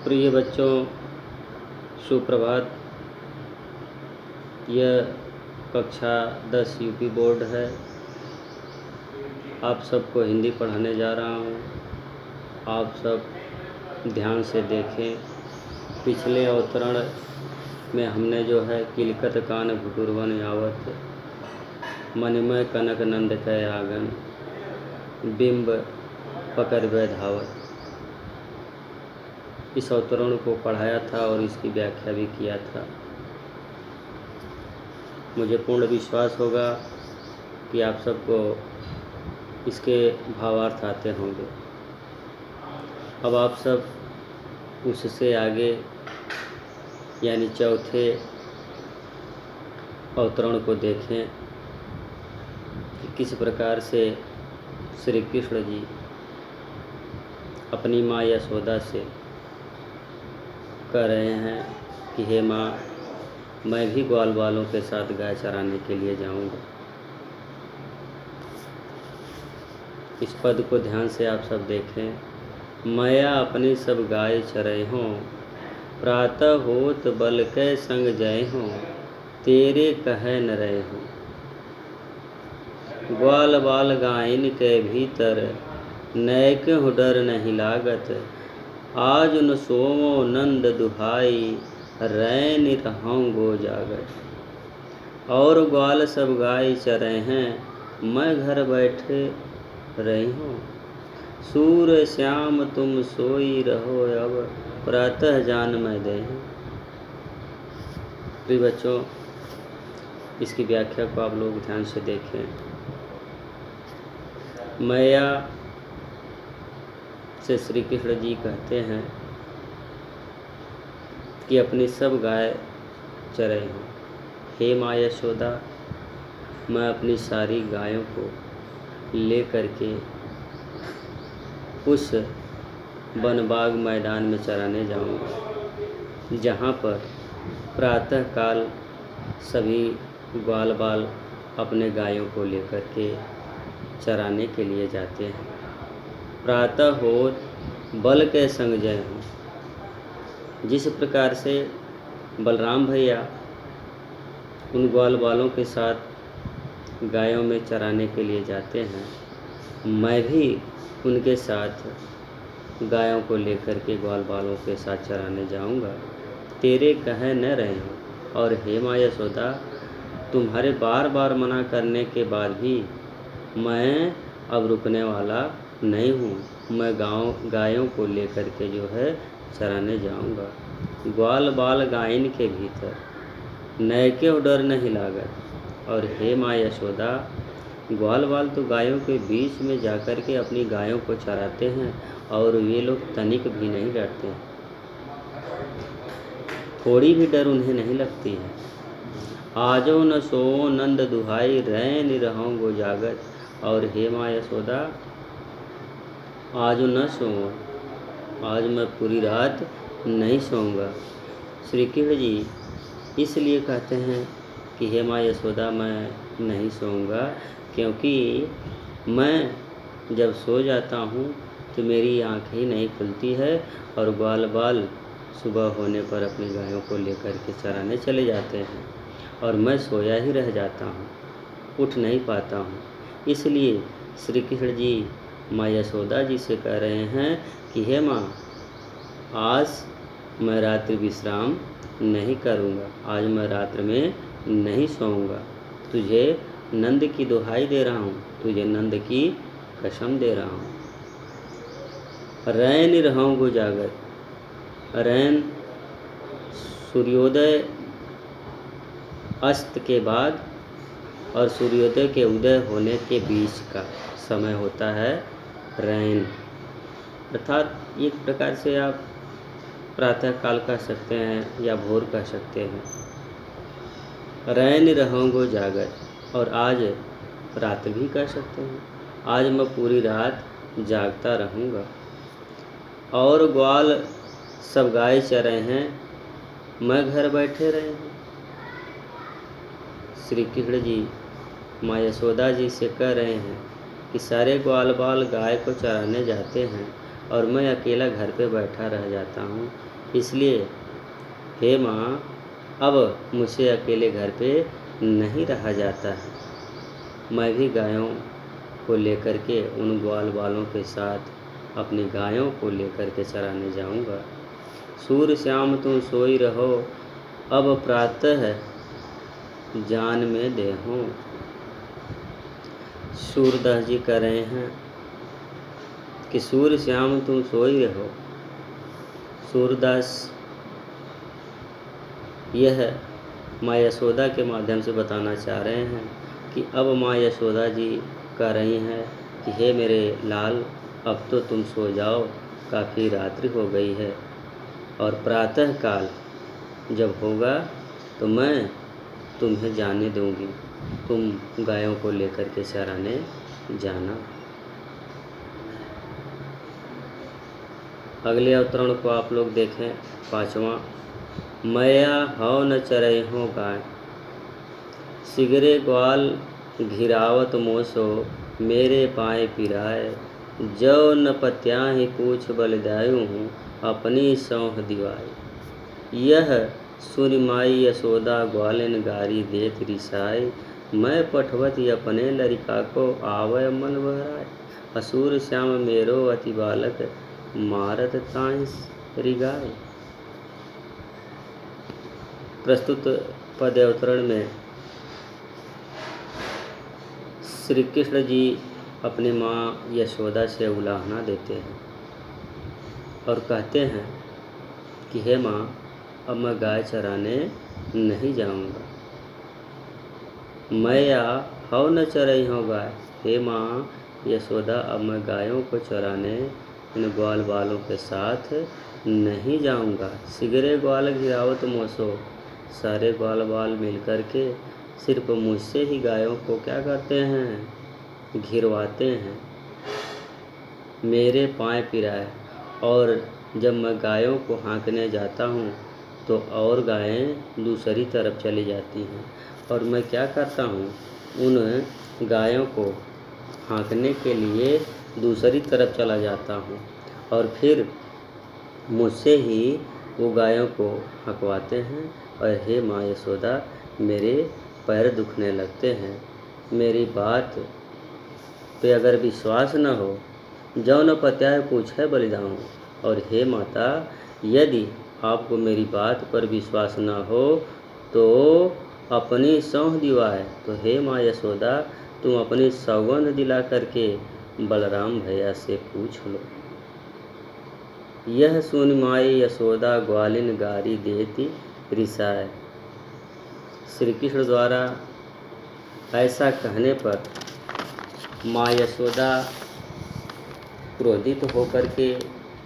प्रिय बच्चों, सुप्रभात। यह कक्षा 10 यूपी बोर्ड है। आप सबको हिंदी पढ़ाने जा रहा हूँ। आप सब ध्यान से देखें। पिछले अवतरण में हमने जो है किलकत कान घुटुरवन यावत, मणिमय कनक नंद कै आंगन, बिंब पकड़ बै धावत, इस अवतरण को पढ़ाया था और इसकी व्याख्या भी किया था। मुझे पूर्ण विश्वास होगा कि आप सबको इसके भावार्थ आते होंगे। अब आप सब उससे आगे यानी चौथे अवतरण को देखें कि किस प्रकार से श्री कृष्ण जी अपनी माँ यशोदा से कह रहे हैं कि हे माँ, मैं भी ग्वाल वालों के साथ गाय चराने के लिए जाऊंगा। इस पद को ध्यान से आप सब देखें। मैया अपनी सब गाय चरय हों, प्रातः होत बल कै संग जय हों, तेरे कहे न रहे हों। ग्वाल बाल गायन के भीतर, नैकहु डर नहीं लागत, आज न सोमो नंद दुहाई, रैन रहूं गो जागत। और ग्वाल सब गाय चरे हैं, मैं घर बैठे रही हूँ। सूर श्याम तुम सोई रहो, अब प्रातः जान मैं दे। प्रिय बच्चों, इसकी व्याख्या को आप लोग ध्यान से देखें। मैया से श्री कृष्ण जी कहते हैं कि अपनी सब गाय चरे हों। हे माँ यशोदा, मैं अपनी सारी गायों को ले करके उस वनबाग मैदान में चराने जाऊंगा, जहाँ पर प्रातःकाल सभी ग्वाल बाल अपने गायों को लेकर के चराने के लिए जाते हैं। प्रातः होत बल के संग जय हों। जिस प्रकार से बलराम भैया उन ग्वाल बालों के साथ गायों में चराने के लिए जाते हैं, मैं भी उनके साथ गायों को लेकर के ग्वाल बालों के साथ चराने जाऊंगा। तेरे कहे न रहे हो। और हे माँ यशोदा, तुम्हारे बार बार मना करने के बाद भी मैं अब रुकने वाला नहीं हूँ। मैं गायों को लेकर के जो है चराने जाऊंगा। ग्वाल बाल गायन के भीतर, नैके डर नहीं लागत। और हे माँ यशोदा, ग्वाल बाल तो गायों के बीच में जाकर के अपनी गायों को चराते हैं और ये लोग तनिक भी नहीं डरते हैं, थोड़ी भी डर उन्हें नहीं लगती है। आजो न सो नंद दुहाई, रैन रहूं गो जागत। और हे माँ यशोदा, आज न सो, आज मैं पूरी रात नहीं सोऊंगा। श्री कृष्ण जी इसलिए कहते हैं कि हे माँ यशोदा, मैं नहीं सोऊंगा क्योंकि मैं जब सो जाता हूँ तो मेरी आँखें ही नहीं खुलती है और ग्वाल बाल सुबह होने पर अपनी गायों को लेकर के चराने चले जाते हैं और मैं सोया ही रह जाता हूँ, उठ नहीं पाता हूँ। इसलिए श्री कृष्ण जी माँ यशोदा जी से कह रहे हैं कि हे माँ, आज मैं रात्रि विश्राम नहीं करूँगा, आज मैं रात्र में नहीं सोऊंगा। तुझे नंद की दुहाई दे रहा हूँ, तुझे नंद की कसम दे रहा हूँ। रैन रहूं गो जागत। रैन सूर्योदय अस्त के बाद और सूर्योदय के उदय होने के बीच का समय होता है रैन, अर्थात एक प्रकार से आप प्रातः काल कह सकते हैं या भोर कह सकते हैं। रैन रहूं गो जागत, और आज रात भी कह सकते हैं। आज मैं पूरी रात जागता रहूँगा। और ग्वाल सब गाय चरे हैं, मैं घर बैठे रहे हूँ। श्री कृष्ण जी माँ यशोदा जी से कह रहे हैं कि सारे ग्वाल बाल गाय को चराने जाते हैं और मैं अकेला घर पे बैठा रह जाता हूँ। इसलिए हे माँ, अब मुझसे अकेले घर पे नहीं रहा जाता है। मैं भी गायों को लेकर के उन ग्वाल बालों के साथ अपनी गायों को लेकर के चराने जाऊंगा। सूर्य श्याम तुम सोई रहो, अब प्रातः जान में देहूँ। सूरदास जी कह रहे हैं कि सूर्य श्याम तुम सोई रहो। सूरदास यह माँ यशोदा के माध्यम से बताना चाह रहे हैं कि अब माँ यशोदा जी कह रही हैं कि हे मेरे लाल, अब तो तुम सो जाओ, काफ़ी रात्रि हो गई है, और प्रातः काल जब होगा तो मैं तुम्हें जाने दूंगी, तुम गायों को लेकर के चराने जाना। अगले अवतरण को आप लोग देखें, 5वां। मया हव न चरैहों गाय, सिगरे ग्वाल घिरावत मोसो, मेरे पाए पिराए, जो न पत्याहि पूछ बलिदायु हूँ, अपनी सौंह दिवाई। यह सुनि माई यशोदा ग्वालिन गारी देत रिसाई, मैं पठवती अपने लरिका को, आवय मन बहराए, असुर श्याम मेरो अति बालक, मारत ताहि रिगाए। प्रस्तुत पद अवतरण में श्री कृष्ण जी अपनी माँ यशोदा से उलाहना देते हैं और कहते हैं कि हे माँ, अब मैं गाय चराने नहीं जाऊंगा। मैं या हव न चरई हूँ गाय, हे माँ यशोदा, अब मैं गायों को चराने इन ग्वाल बालों के साथ नहीं जाऊंगा। सिगरे ग्वाल घिरावत मोसो, सारे ग्वाल बाल मिलकर के सिर्फ मुझसे ही गायों को क्या करते हैं, घिरवाते हैं, मेरे पाँव पिराए। और जब मैं गायों को हाँकने जाता हूँ तो और गायें दूसरी तरफ चली जाती हैं, और मैं क्या करता हूँ, उन गायों को हाँकने के लिए दूसरी तरफ चला जाता हूँ, और फिर मुझसे ही वो गायों को हकवाते हैं। और हे माँ यशोदा, मेरे पैर दुखने लगते हैं। मेरी बात पे अगर विश्वास न हो, जो न पत्याह पूछे बलिदाऊँ। और हे माता, यदि आपको मेरी बात पर विश्वास न हो तो अपनी सौंह दिवाए। तो हे माँ यशोदा, तुम अपनी सौगंध दिला करके बलराम भैया से पूछ लो। यह सुन माई यशोदा ग्वालिन गारी देती रिसाए। श्री कृष्ण द्वारा ऐसा कहने पर माँ यशोदा क्रोधित होकर के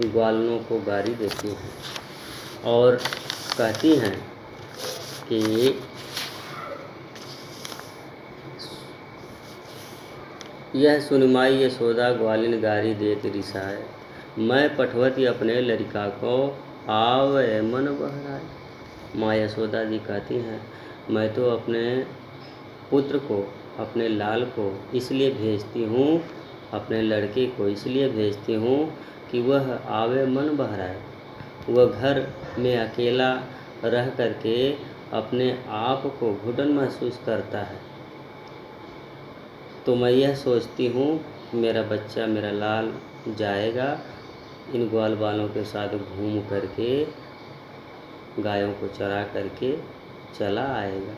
ग्वालों को गारी देती हैं और कहती हैं कि यह सुनमाई यशोदा ग्वालिन गारी देत रिसाए, मैं पठवती अपने लड़का को, आवै मन बहराए। माँ यशोदा जी कहती हैं, मैं तो अपने पुत्र को, अपने लाल को इसलिए भेजती हूँ, अपने लड़के को इसलिए भेजती हूँ कि वह आवे मन बहराए। वह घर में अकेला रह करके अपने आप को घुटन महसूस करता है, तो मैं यह सोचती हूँ मेरा बच्चा, मेरा लाल जाएगा, इन ग्वाल बालों के साथ घूम करके गायों को चरा करके चला आएगा।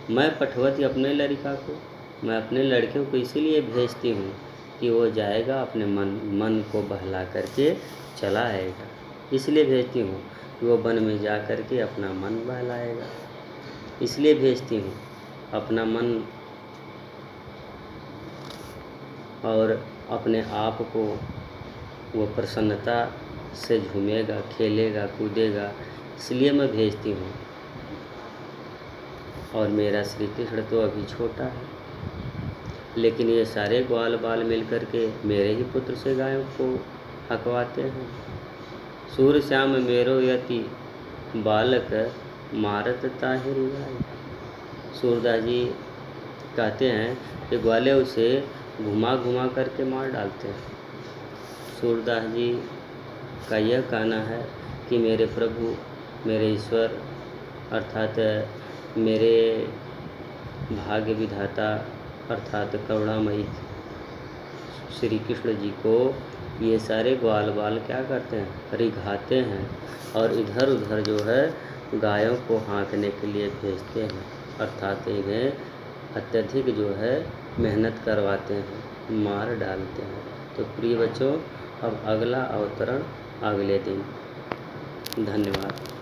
मैं पठवती अपने लड़का को, मैं अपने लड़के को इसीलिए भेजती हूँ कि वो जाएगा, अपने मन को बहला करके चला आएगा। इसलिए भेजती हूँ कि वो वन में जा कर के अपना मन बहलाएगा। इसलिए भेजती हूँ, अपना मन और अपने आप को वो प्रसन्नता से झूमेगा, खेलेगा, कूदेगा, इसलिए मैं भेजती हूँ। और मेरा श्री कृष्ण तो अभी छोटा है, लेकिन ये सारे ग्वाल बाल मिल कर के मेरे ही पुत्र से गायों को हकवाते हैं। सूर्य श्याम मेरो यति बालक, मारत ताहि रिगाए। सूरदास जी कहते हैं कि ग्वाले उसे घुमा घुमा करके मार डालते हैं। सूरदास जी का यह कहना है कि मेरे प्रभु, मेरे ईश्वर अर्थात मेरे भाग्य विधाता अर्थात करुणामयी श्री कृष्ण जी को ये सारे ग्वाल बाल क्या करते हैं, रिघाते हैं और इधर उधर जो है गायों को हाँकने के लिए भेजते हैं, अर्थात इन्हें अत्यधिक जो है मेहनत करवाते हैं, मार डालते हैं। तो प्रिय बच्चों, अब अगला अवतरण अगले दिन। धन्यवाद।